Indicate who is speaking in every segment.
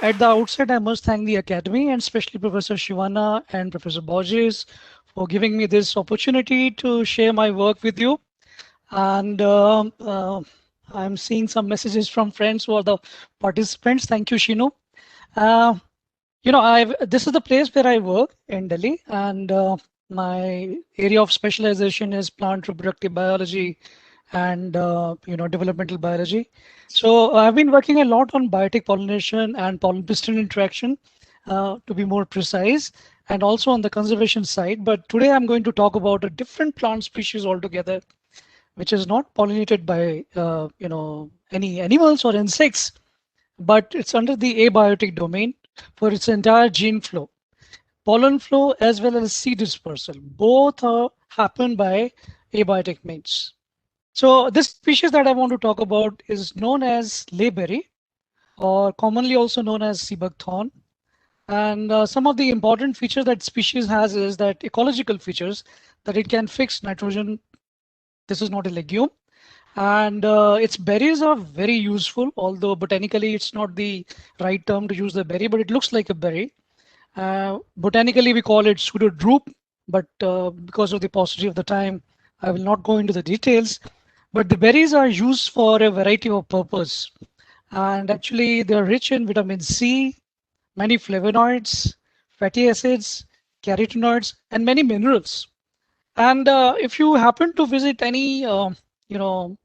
Speaker 1: At the outset, I must thank the Academy and especially Professor Shivana and Professor Borges for giving me this opportunity to share my work with you. And I'm seeing some messages from friends who are the participants. Thank you, Shinu. Uh, this is the place where I work in Delhi, and my area of specialization is plant reproductive biology and developmental biology. So I've been working a lot on biotic pollination and pollen-pistil interaction, to be more precise, and also on the conservation side. But today I'm going to talk about a different plant species altogether, which is not pollinated by any animals or insects, but it's under the abiotic domain for its entire gene flow. Pollen flow as well as seed dispersal, both happen by abiotic means. So this species that I want to talk about is known as layberry, or commonly also known as Seabuckthorn. And some of the important features that species has is that ecological features, that it can fix nitrogen. This is not a legume. And its berries are very useful, although botanically it's not the right term to use the berry, but it looks like a berry. Botanically, we call it pseudo-drupe, but because of the paucity of the time, I will not go into the details. But the berries are used for a variety of purpose. And actually, they're rich in vitamin C, many flavonoids, fatty acids, carotenoids, and many minerals. And if you happen to visit any, you know,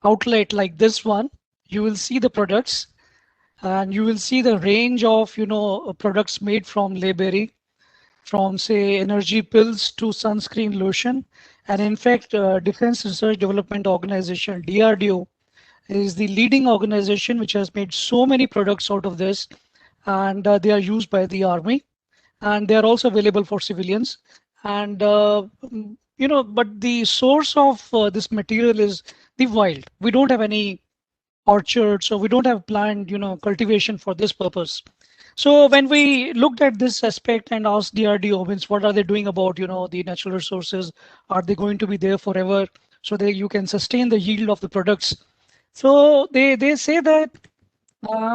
Speaker 1: outlet like this one, you will see the products and you will see the range of products made from layberry, from say energy pills to sunscreen lotion. And in fact, Defense Research Development Organization, DRDO, is the leading organization which has made so many products out of this, and they are used by the army, and they are also available for civilians. And but the source of this material is the wild. We don't have any orchards, so we don't have planned cultivation for this purpose. So when we looked at this aspect and asked DRDO, means what are they doing about the natural resources? Are they going to be there forever so that you can sustain the yield of the products? So they say that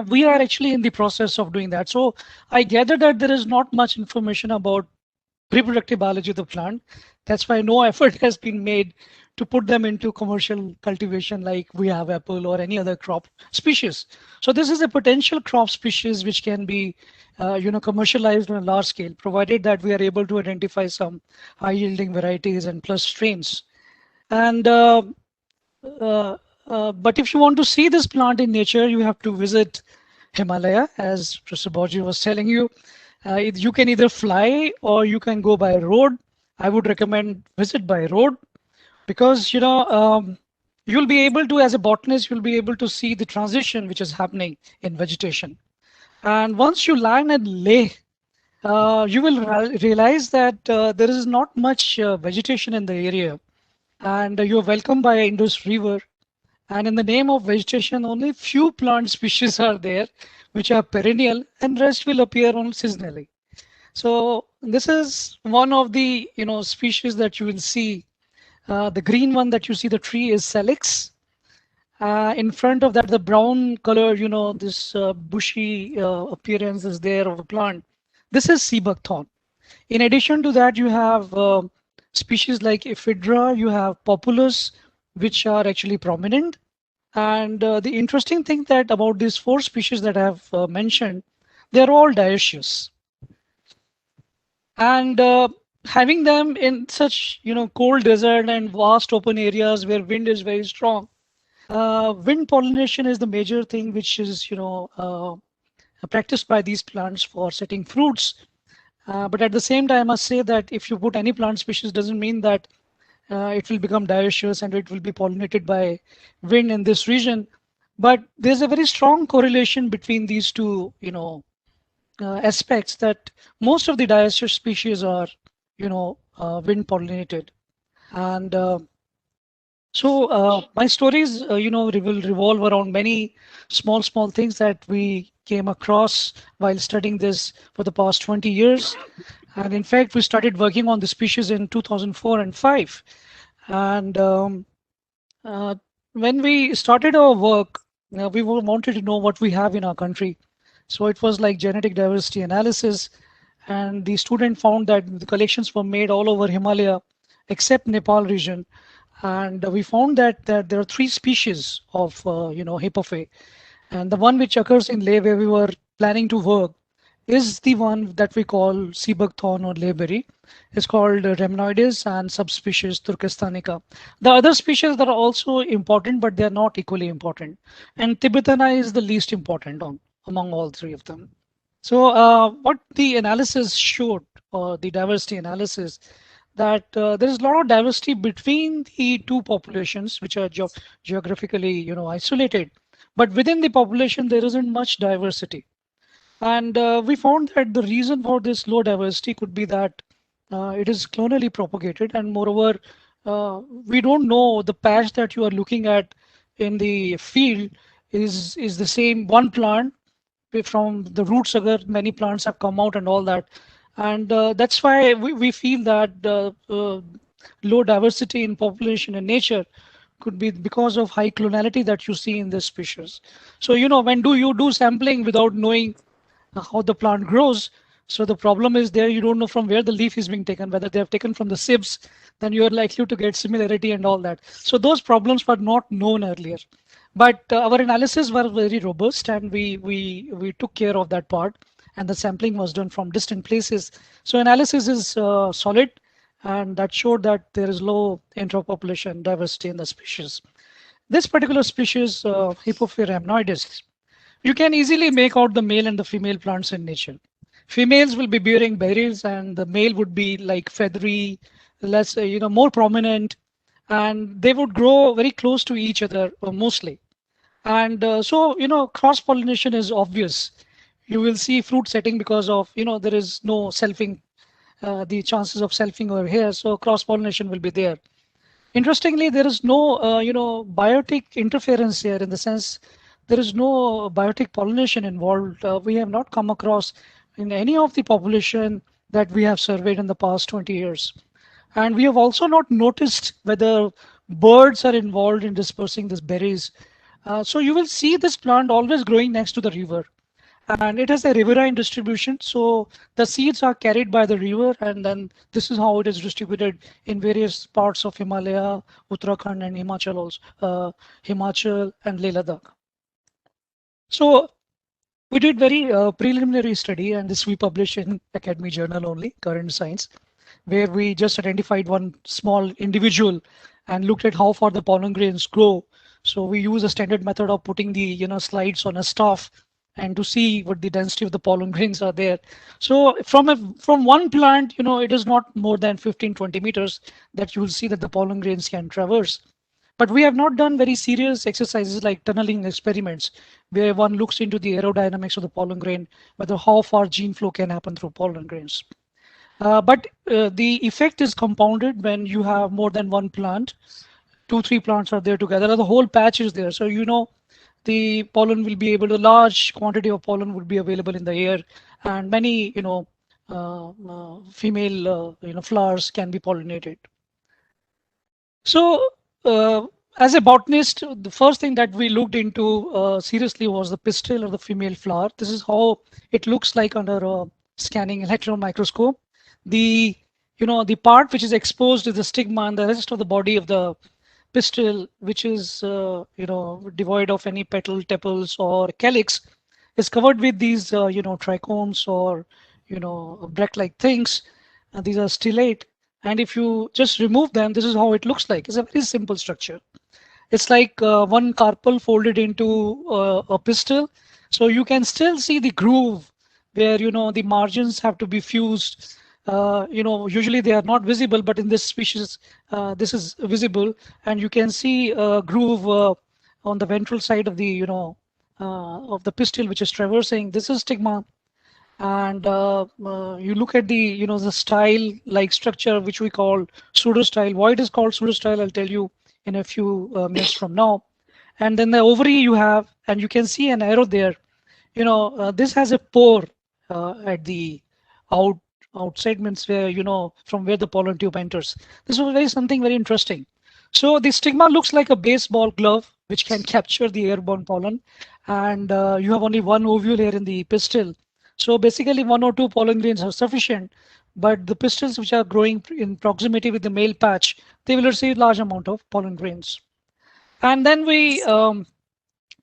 Speaker 1: we are actually in the process of doing that. So I gather that there is not much information about reproductive biology of the plant. That's why no effort has been made to put them into commercial cultivation like we have apple or any other crop species. So this is a potential crop species which can be commercialized on a large scale, provided that we are able to identify some high yielding varieties and plus strains. And uh, but if you want to see this plant in nature, you have to visit Himalaya, as Professor Borji was telling you. You can either fly or you can go by road. I would recommend visit by road because you'll be able to, as a botanist, you'll be able to see the transition which is happening in vegetation. And once you land at Leh, you will realize that there is not much vegetation in the area, and you're welcomed by Indus River. And in the name of vegetation, only few plant species are there, which are perennial, and rest will appear only seasonally. So this is one of the species that you will see. The green one that you see, the tree is Salix. In front of that, the brown color, this bushy appearance is there of a plant. This is Seabuckthorn. In addition to that, you have species like Ephedra, you have Populus, which are actually prominent. And the interesting thing that about these four species that I have mentioned, they're all dioecious. And having them in such cold desert and vast open areas where wind is very strong, wind pollination is the major thing which is practiced by these plants for setting fruits. But at the same time, I must say that if you put any plant species, doesn't mean that it will become dioecious and it will be pollinated by wind in this region. But there's a very strong correlation between these two, aspects, that most of the dioecious species are, wind pollinated. And my stories, will revolve around many small things that we came across while studying this for the past 20 years. And in fact, we started working on the species in 2004 and 5. And when we started our work, we wanted to know what we have in our country. So it was like genetic diversity analysis, and the student found that the collections were made all over Himalaya except Nepal region. And we found that there are three species of hippophae, and the one which occurs in Leh where we were planning to work is the one that we call Seabuckthorn or Leyberry. It's called Rhamnoides and subspecies Turkestanica. The other species that are also important, but they're not equally important. And Tibetana is the least important among all three of them. So what the analysis showed, or the diversity analysis, that there is a lot of diversity between the two populations, which are geographically, isolated. But within the population, there isn't much diversity. And we found that the reason for this low diversity could be that it is clonally propagated, and moreover, we don't know the patch that you are looking at in the field is the same one plant from the roots agar many plants have come out and all that, and that's why we feel that low diversity in population and nature could be because of high clonality that you see in this species. So when do you do sampling without knowing how the plant grows? So the problem is there, you don't know from where the leaf is being taken, whether they have taken from the sibs, then you are likely to get similarity and all that. So those problems were not known earlier. But our analysis were very robust, and we took care of that part, and the sampling was done from distant places. So analysis is solid, and that showed that there is low interpopulation diversity in the species. This particular species, Hippophae rhamnoides, you can easily make out the male and the female plants in nature. Females will be bearing berries, and the male would be like feathery, less, more prominent, and they would grow very close to each other mostly. And so, cross pollination is obvious. You will see fruit setting because of, there is no selfing, the chances of selfing over here. So cross pollination will be there. Interestingly, there is no, biotic interference here, in the sense there is no biotic pollination involved. We have not come across in any of the population that we have surveyed in the past 20 years. And we have also not noticed whether birds are involved in dispersing these berries. So you will see this plant always growing next to the river, and it has a riverine distribution. So the seeds are carried by the river, and then this is how it is distributed in various parts of Himalaya, Uttarakhand, and Himachal also, Himachal and Leh Ladakh. So we did very preliminary study, and this we published in Academy Journal only, Current Science, where we just identified one small individual and looked at how far the pollen grains grow. So we use a standard method of putting the slides on a staff and to see what the density of the pollen grains are there. So from one plant, it is not more than 15-20 meters that you will see that the pollen grains can traverse. But we have not done very serious exercises like tunneling experiments, where one looks into the aerodynamics of the pollen grain, whether how far gene flow can happen through pollen grains. But the effect is compounded when you have more than one plant. 2-3 plants are there together, the whole patch is there. So the pollen will be able to, large quantity of pollen would be available in the air, and many female flowers can be pollinated. So as a botanist, the first thing that we looked into seriously was the pistil or the female flower. This is how it looks like under a scanning electron microscope. The the part which is exposed is the stigma, and the rest of the body of the pistil, which is devoid of any petal, tepals, or calyx, is covered with these trichomes or bract-like things. These are stellate, and if you just remove them, this is how it looks like. It's a very simple structure. It's like one carpel folded into a pistil, so you can still see the groove where the margins have to be fused. Usually they are not visible, but in this species, this is visible, and you can see a groove on the ventral side of the pistil, which is traversing. This is stigma, and you look at the style like structure, which we call pseudostyle. Why it is called pseudostyle, I'll tell you in a few minutes from now. And then the ovary you have, and you can see an arrow there. This has a pore at the outside, means where from where the pollen tube enters. This was something very interesting. So the stigma looks like a baseball glove, which can capture the airborne pollen. And you have only one ovule here in the pistil. So basically, one or two pollen grains are sufficient. But the pistils which are growing in proximity with the male patch, they will receive large amount of pollen grains. And then we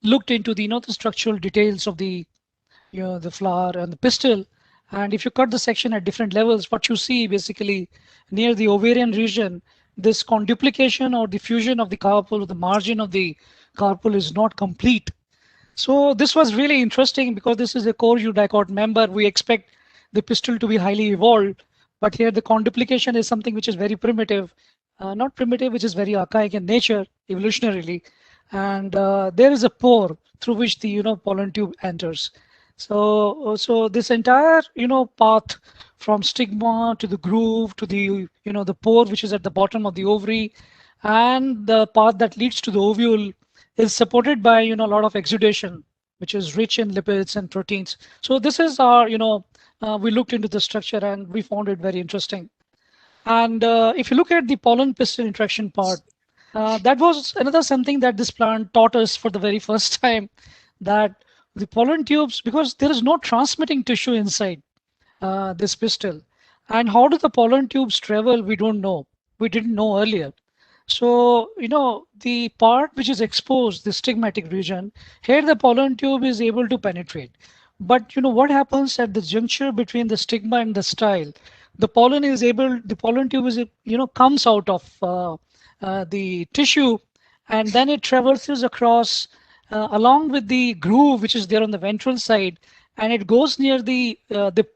Speaker 1: looked into the the structural details of the the flower and the pistil. And if you cut the section at different levels, what you see basically near the ovarian region, this conduplication or diffusion of the carpel, the margin of the carpel is not complete. So this was really interesting because this is a core eudicot member. We expect the pistil to be highly evolved, but here the conduplication is something which is very primitive, not primitive, which is very archaic in nature, evolutionarily. And there is a pore through which the pollen tube enters. So this entire path from stigma to the groove to the the pore which is at the bottom of the ovary, and the path that leads to the ovule is supported by a lot of exudation, which is rich in lipids and proteins. So this is our we looked into the structure and we found it very interesting. And if you look at the pollen pistil interaction part, that was another something that this plant taught us for the very first time, that the pollen tubes, because there is no transmitting tissue inside this pistil. And how do the pollen tubes travel? We don't know. We didn't know earlier. So, the part which is exposed, the stigmatic region, here the pollen tube is able to penetrate. But what happens at the juncture between the stigma and the style? The pollen tube is, comes out of the tissue, and then it traverses across along with the groove which is there on the ventral side, and it goes near the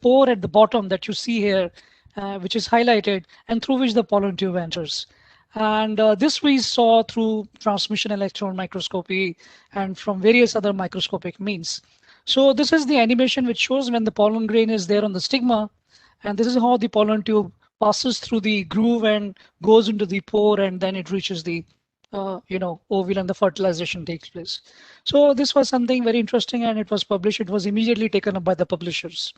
Speaker 1: pore at the bottom that you see here, which is highlighted, and through which the pollen tube enters. And this we saw through transmission electron microscopy and from various other microscopic means. So this is the animation which shows when the pollen grain is there on the stigma, and this is how the pollen tube passes through the groove and goes into the pore, and then it reaches the ovule and the fertilization takes place. So this was something very interesting, and it was published. It was immediately taken up by the publishers.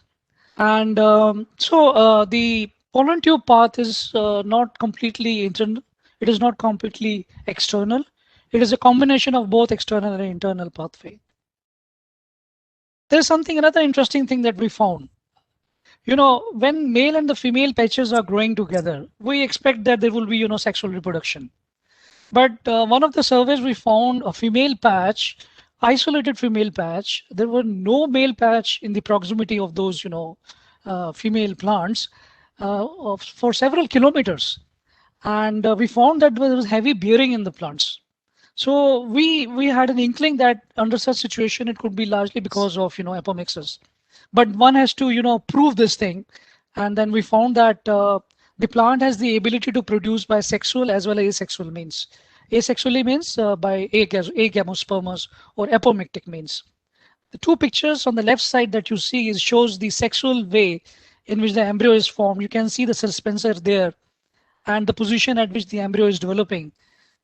Speaker 1: And the pollen tube path is not completely internal. It is not completely external. It is a combination of both external and internal pathway. There's another interesting thing that we found. When male and the female patches are growing together, we expect that there will be, sexual reproduction. But one of the surveys we found a female patch, isolated female patch. There were no male patch in the proximity of those, female plants for several kilometers. And we found that there was heavy bearing in the plants. So we had an inkling that under such situation it could be largely because of apomixis. But one has to prove this thing, and then we found that the plant has the ability to produce by sexual as well as asexual means. Asexually means by agamospermous or apomictic means. The two pictures on the left side that you see shows the sexual way in which the embryo is formed. You can see the suspensor there and the position at which the embryo is developing.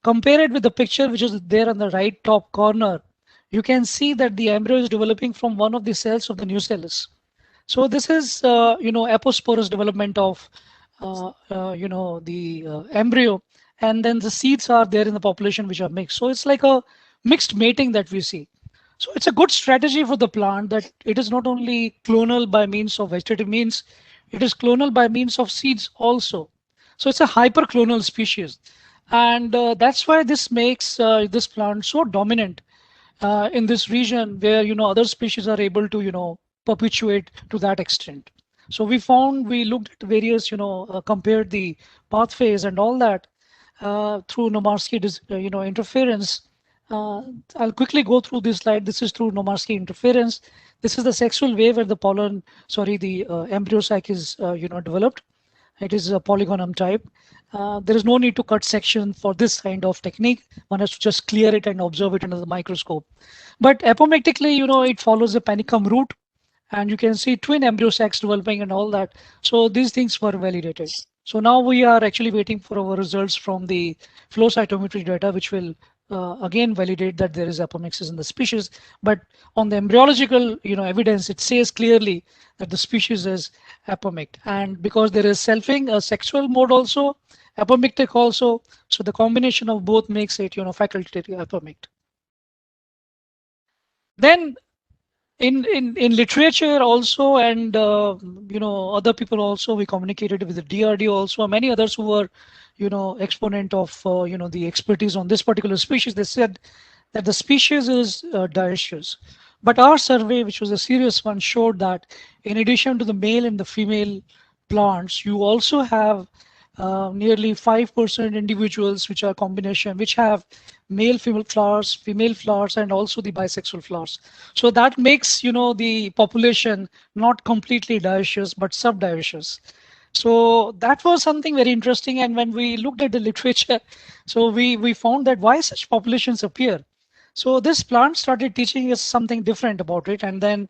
Speaker 1: Compare it with the picture which is there on the right top corner. You can see that the embryo is developing from one of the cells of the nucellus. So this is, aposporous development of, the embryo, and then the seeds are there in the population which are mixed. So it's like a mixed mating that we see. So it's a good strategy for the plant that it is not only clonal by means of vegetative means, it is clonal by means of seeds also. So it's a hyperclonal species. And that's why this makes this plant so dominant in this region where, other species are able to, perpetuate to that extent. So we looked at various, compared the pathways and all that through Nomarsky, interference. I'll quickly go through this slide. This is through Nomarsky interference. This is the sexual way where the embryo sac is, developed. It is a polygonum type. There is no need to cut section for this kind of technique. One has to just clear it and observe it under the microscope. But apomictically, it follows a panicum root, and you can see twin embryo sacs developing and all that. So these things were validated. So now we are actually waiting for our results from the flow cytometry data, which will again validate that there is apomixis in the species. But on the embryological evidence, it says clearly that the species is apomict. And because there is selfing, a sexual mode also, apomictic also, so the combination of both makes it facultative apomict. Then in literature also, and other people also, we communicated with the DRD also, and many others who were exponent of the expertise on this particular species. They said that the species is dioecious, but our survey, which was a serious one, showed that in addition to the male and the female plants, you also have nearly 5% individuals which are combination, which have male female flowers, and also the bisexual flowers. So that makes the population not completely dioecious but subdioecious. So that was something very interesting. And when we looked at the literature, so we found that why such populations appear. So this plant started teaching us something different about it. And then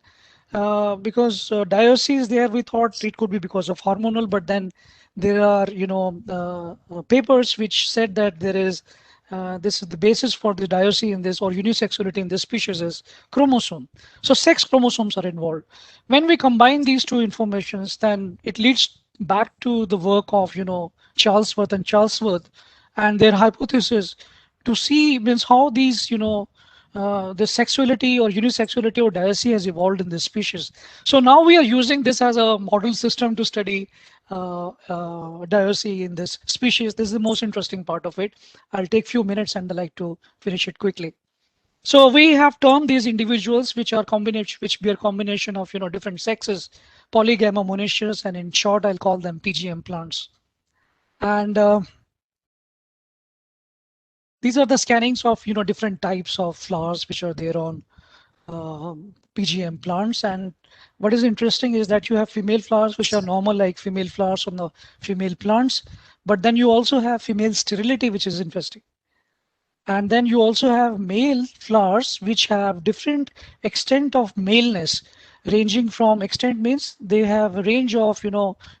Speaker 1: because diocese there, we thought it could be because of hormonal, but then there are papers which said that there is this is the basis for the diocese in this, or unisexuality in this species, is chromosome. So sex chromosomes are involved. When we combine these two informations, then it leads back to the work of Charlesworth and Charlesworth and their hypothesis to see means how these the sexuality or unisexuality or diacy has evolved in this species. So now we are using this as a model system to study diacy in this species. This is the most interesting part of it. I'll take few minutes and I'd like to finish it quickly. So we have termed these individuals which are combination, which be a combination of different sexes, polygama monoecious, and in short I'll call them PGM plants. And these are the scannings of different types of flowers which are there on PGM plants. And what is interesting is that you have female flowers which are normal like female flowers on the female plants, but then you also have female sterility, which is interesting. And then you also have male flowers which have different extent of maleness, ranging from extent means they have a range of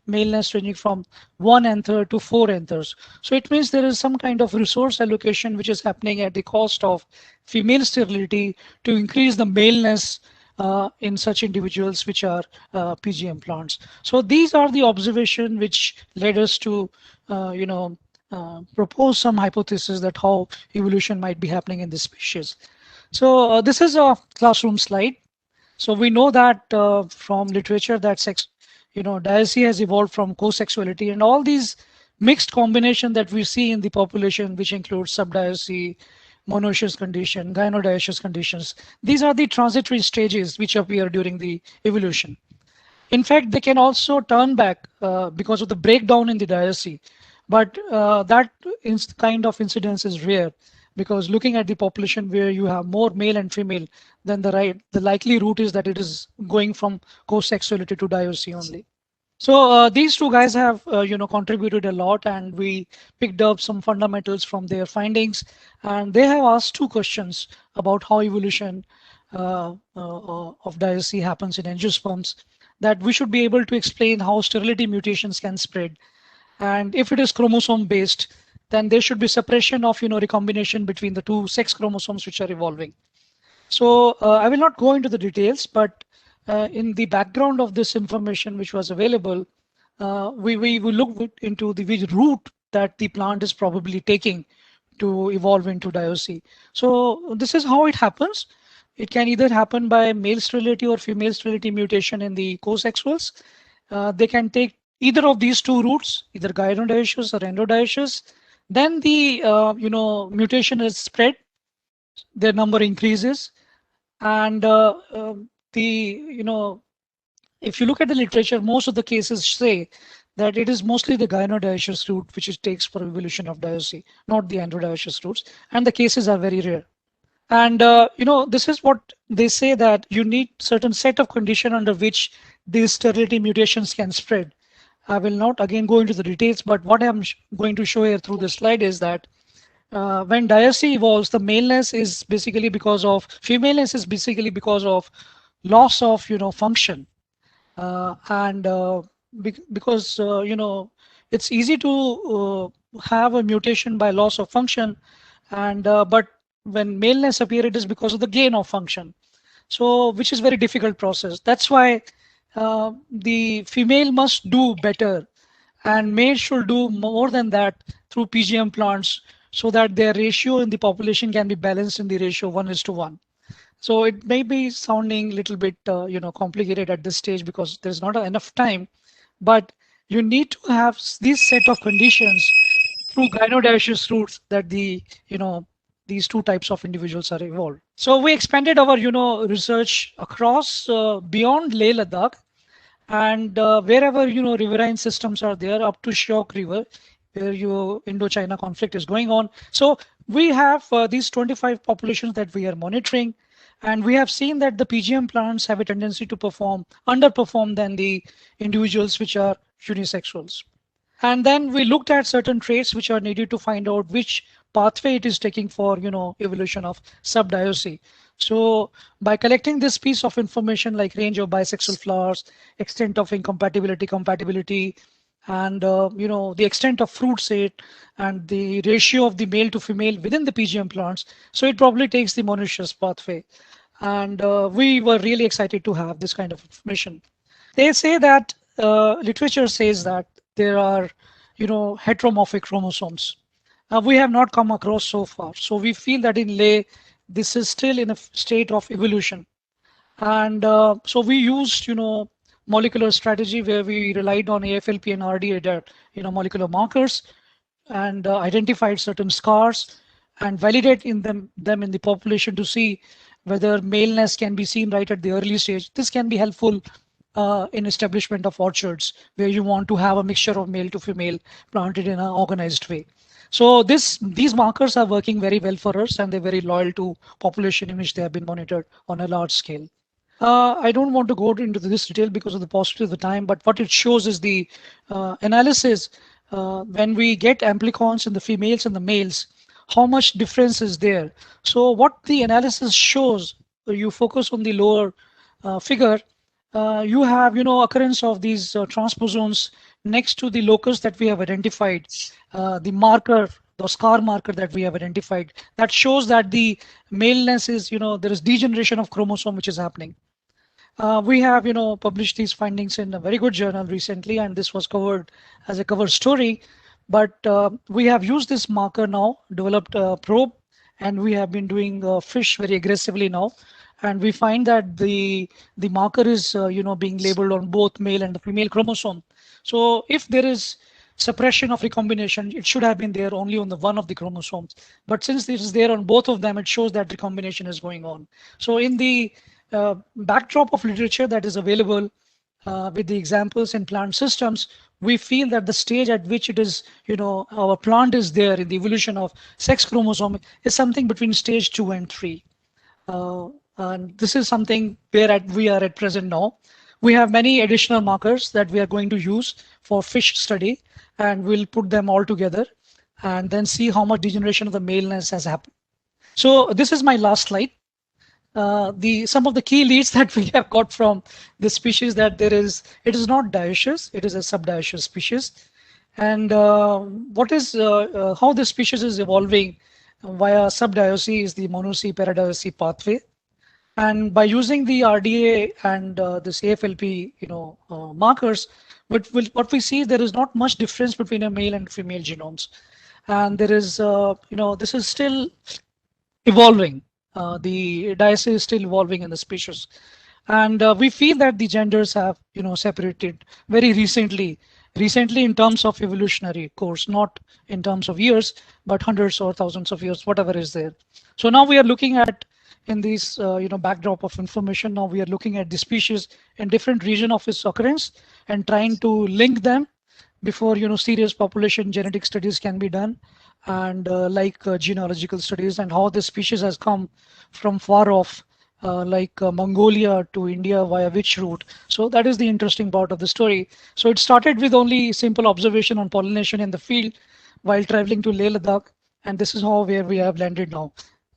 Speaker 1: maleness ranging from 1 anther to 4 anthers. So it means there is some kind of resource allocation which is happening at the cost of female sterility to increase the maleness in such individuals which are PGM plants. So these are the observation which led us to propose some hypothesis that how evolution might be happening in this species. So this is a classroom slide. So we know that from literature that diacy has evolved from co-sexuality, and all these mixed combination that we see in the population, which includes subdiacy, monoecious condition, gynodioecious conditions. These are the transitory stages which appear during the evolution. In fact, they can also turn back because of the breakdown in the diacy, but that kind of incidence is rare, because looking at the population where you have more male and female, then the likely route is that it is going from co-sexuality to diacy only. So these two guys have contributed a lot, and we picked up some fundamentals from their findings, and they have asked two questions about how evolution of diacy happens in angiosperms, that we should be able to explain how sterility mutations can spread, and if it is chromosome based, then there should be separation of recombination between the two sex chromosomes which are evolving. So I will not go into the details, but in the background of this information which was available, we looked into the route that the plant is probably taking to evolve into diacy. So this is how it happens. It can either happen by male sterility or female sterility mutation in the co-sexuals. They can take either of these two routes, either gynodioecious or endodioecious. Then the mutation is spread, their number increases, and if you look at the literature, most of the cases say that it is mostly the gynodioecious route which it takes for evolution of diacy, not the endodioecious routes, and the cases are very rare. And this is what they say, that you need certain set of condition under which these sterility mutations can spread. I will not again go into the details, but what I'm going to show here through this slide is that when diacy evolves, the maleness is basically because of femaleness is basically because of loss of function, and because it's easy to have a mutation by loss of function, and but when maleness appear, it is because of the gain of function. So which is very difficult process. That's why the female must do better, and male should do more than that through PGM plants, so that their ratio in the population can be balanced in the ratio 1:1. So it may be sounding a little bit, complicated at this stage because there's not enough time, but you need to have this set of conditions through gynodioecious routes that these two types of individuals are evolved. So we expanded our, research across beyond Leh Ladakh and wherever riverine systems are there up to Shyok River, where your Indo-China conflict is going on. So we have these 25 populations that we are monitoring, and we have seen that the PGM plants have a tendency to underperform than the individuals which are unisexuals. And then we looked at certain traits which are needed to find out which pathway it is taking for evolution of subdiocy. So by collecting this piece of information like range of bisexual flowers, extent of incompatibility, compatibility, and the extent of fruit set and the ratio of the male to female within the PGM plants, so it probably takes the monoecious pathway. And we were really excited to have this kind of information. They say that literature says that there are, heteromorphic chromosomes. We have not come across so far. So we feel that in lay, this is still in a state of evolution. And so we used, molecular strategy where we relied on AFLP and RDA, molecular markers, and identified certain scars and validate them in the population to see whether maleness can be seen right at the early stage. This can be helpful in establishment of orchards where you want to have a mixture of male to female planted in an organized way. So these markers are working very well for us, and they're very loyal to population in which they have been monitored on a large scale. I don't want to go into this detail because of the paucity of the time, but what it shows is the analysis when we get amplicons in the females and the males, how much difference is there. So what the analysis shows, you focus on the lower figure, you have occurrence of these transposons next to the locus that we have identified, the marker, the scar marker that we have identified, that shows that the maleness is, there is degeneration of chromosome which is happening. We have, published these findings in a very good journal recently, and this was covered as a cover story. But we have used this marker now, developed a probe, and we have been doing fish very aggressively now. And we find that the marker is, being labeled on both male and the female chromosome. So if there is suppression of recombination, it should have been there only on the one of the chromosomes. But since this is there on both of them, it shows that recombination is going on. So in the backdrop of literature that is available with the examples in plant systems, we feel that the stage at which it is, our plant is there in the evolution of sex chromosome is something between stage 2 and 3. And this is something where we are at present now. We have many additional markers that we are going to use for fish study, and we'll put them all together and then see how much degeneration of the maleness has happened. So this is my last slide. Some of the key leads that we have got from this species, that it is not dioecious, it is a subdioecious species. And how this species is evolving via subdiocy is the monocy paradiocy pathway. And by using the RDA and this AFLP, markers, what we see, there is not much difference between a male and female genomes, and there is, this is still evolving. The diocy is still evolving in the species, and we feel that the genders have, separated very recently in terms of evolutionary course, not in terms of years, but hundreds or thousands of years, whatever is there. So now we are looking at, in this backdrop of information, now we are looking at the species in different region of its occurrence and trying to link them before serious population genetic studies can be done, and genealogical studies, and how this species has come from far off, Mongolia to India via which route. So that is the interesting part of the story. So it started with only simple observation on pollination in the field while traveling to Leh Ladakh, and this is where we have landed now.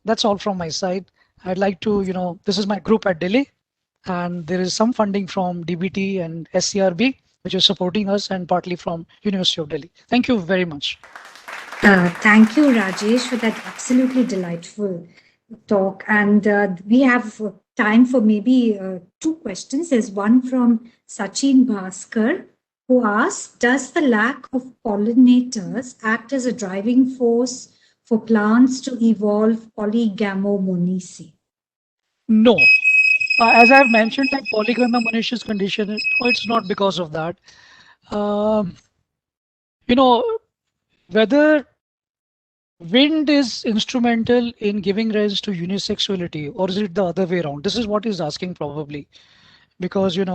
Speaker 1: That's all from my side. I'd like to, this is my group at Delhi, and there is some funding from DBT and SCRB, which is supporting us, and partly from University of Delhi. Thank you very much.
Speaker 2: Thank you, Rajesh, for that absolutely delightful talk. And we have time for maybe 2 questions. There's one from Sachin Bhaskar, who asks, does the lack of pollinators act as a driving force for plants to evolve polygamomonacy?
Speaker 1: No. As I've mentioned, like polygamma monoecious condition, no, it's not because of that. Um, you know, whether wind is instrumental in giving rise to unisexuality, or is it the other way around? This is what he's asking probably, because there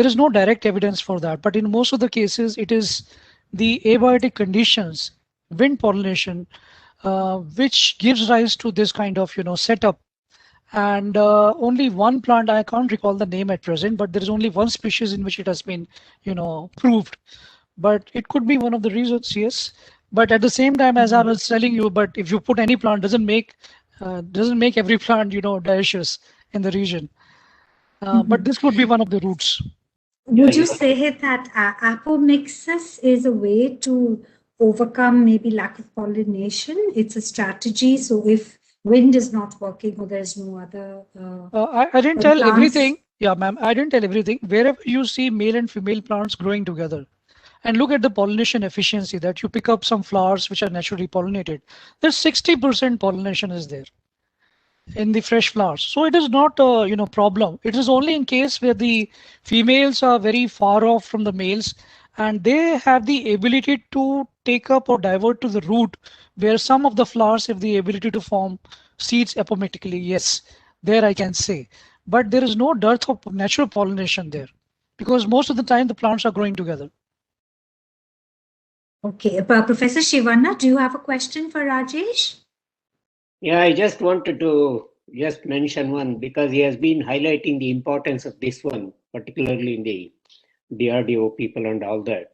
Speaker 1: is no direct evidence for that. But in most of the cases, it is the abiotic conditions, wind pollination, which gives rise to this kind of setup. And only one plant, I can't recall the name at present, but there is only one species in which it has been proved. But it could be one of the reasons, yes. But at the same time, as I was telling you, but if you put any plant, doesn't make every plant dioecious in the region. But
Speaker 2: Mhm.
Speaker 1: this could be one of the roots.
Speaker 2: Would you say that apomixis is a way to overcome maybe lack of pollination? It's a strategy. So if wind is not working or there's no other
Speaker 1: I didn't tell
Speaker 2: plants.
Speaker 1: everything. Yeah, ma'am, I didn't tell everything. Wherever you see male and female plants growing together, and look at the pollination efficiency that you pick up some flowers which are naturally pollinated. There's 60% pollination is there in the fresh flowers. So it is not a problem. It is only in case where the females are very far off from the males and they have the ability to take up or divert to the root where some of the flowers have the ability to form seeds apomatically. Yes, there I can say. But there is no dearth of natural pollination there because most of the time the plants are growing together.
Speaker 2: Okay, Professor Shivana, do you have a question for Rajesh?
Speaker 3: Yeah, I just wanted to just mention one because he has been highlighting the importance of this one, particularly in the DRDO people and all that,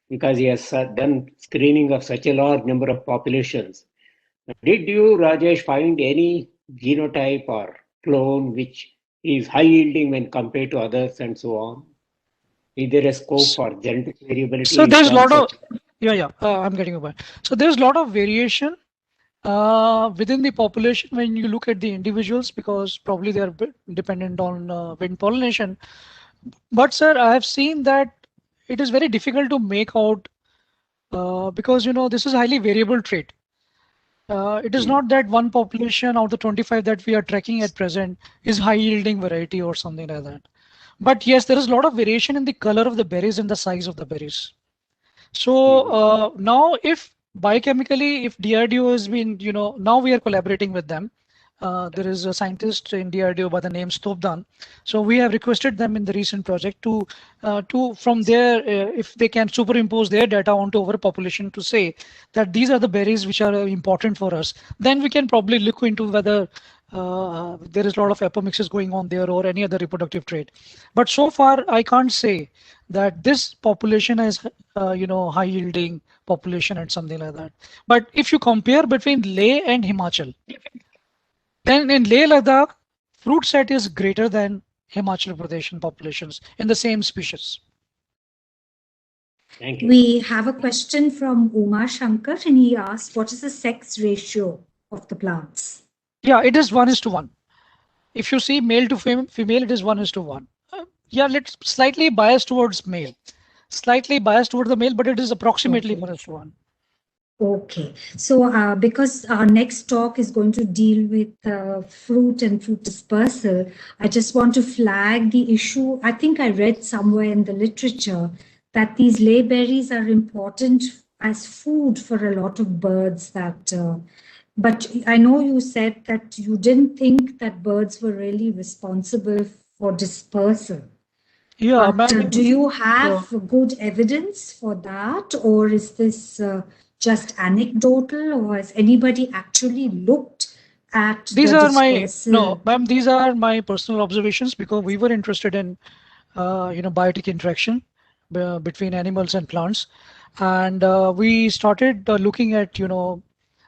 Speaker 3: because he has done screening of such a large number of populations. Did you, Rajesh, find any genotype or clone which is high yielding when compared to others and so on? Is there a scope for genetic
Speaker 1: So
Speaker 3: variability in
Speaker 1: there's a lot
Speaker 3: terms of?
Speaker 1: of I'm getting a point. So there's a lot of variation within the population when you look at the individuals because probably they are dependent on wind pollination. But sir, I have seen that it is very difficult to make out because this is highly variable trait. It is
Speaker 3: Hmm.
Speaker 1: not that one population out of the 25 that we are tracking at present is high yielding variety or something like that. But yes, there is a lot of variation in the color of the berries and the size of the berries. So
Speaker 3: Hmm.
Speaker 1: now, if biochemically, if DRDO has been, now we are collaborating with them. There is a scientist in DRDO by the name Stobdan. So we have requested them in the recent project to from there, if they can superimpose their data onto our population to say that these are the berries which are important for us. Then we can probably look into whether there is a lot of apomixis going on there or any other reproductive trait. But so far, I can't say that this population is high yielding population and something like that. But if you compare between Leh and Himachal, then in Leh Ladakh, fruit set is greater than Himachal Pradesh in populations in the same species.
Speaker 3: Thank you.
Speaker 2: We have a question from Umar Shankar, and he asked, what is the sex ratio of the plants?
Speaker 1: Yeah, it is 1:1. If you see male to female, it is 1:1. Yeah, let's slightly biased towards male, slightly biased towards the male, but it is approximately
Speaker 2: Okay.
Speaker 1: 1:1.
Speaker 2: Okay, so because our next talk is going to deal with fruit and fruit dispersal, I just want to flag the issue. I think I read somewhere in the literature that these layberries are important as food for a lot of birds. But I know you said that you didn't think that birds were really responsible for dispersal.
Speaker 1: Yeah,
Speaker 2: But
Speaker 1: ma'am.
Speaker 2: do you
Speaker 1: uh,
Speaker 2: have good evidence for that, or is this just anecdotal, or has anybody actually looked at
Speaker 1: These
Speaker 2: the
Speaker 1: are my no,
Speaker 2: dispersal?
Speaker 1: ma'am. These are my personal observations because we were interested in biotic interaction between animals and plants, and we started looking at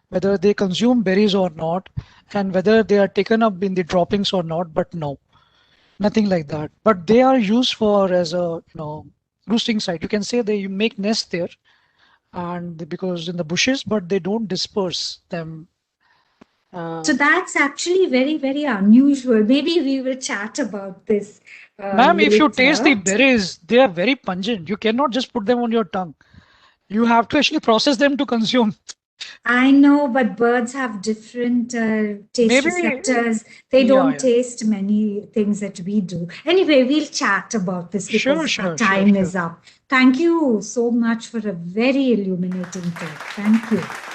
Speaker 1: whether they consume berries or not, and whether they are taken up in the droppings or not. But no, nothing like that. But they are used for as a roosting site. You can say they make nests there, and because in the bushes, but they don't disperse them.
Speaker 2: So
Speaker 1: Uh,
Speaker 2: that's actually very, very unusual. Maybe we will chat about this
Speaker 1: Ma'am, if you taste the
Speaker 2: later.
Speaker 1: berries, they are very pungent. You cannot just put them on your tongue. You have to actually process them to consume.
Speaker 2: I know, but birds have different taste
Speaker 1: Maybe,
Speaker 2: receptors. They
Speaker 1: yeah,
Speaker 2: don't
Speaker 1: yeah.
Speaker 2: taste many things that we do. Anyway, we'll chat about this
Speaker 1: Sure,
Speaker 2: because our
Speaker 1: sure, sure,
Speaker 2: time
Speaker 1: sure.
Speaker 2: is up. Thank you so much for a very illuminating talk. Thank you.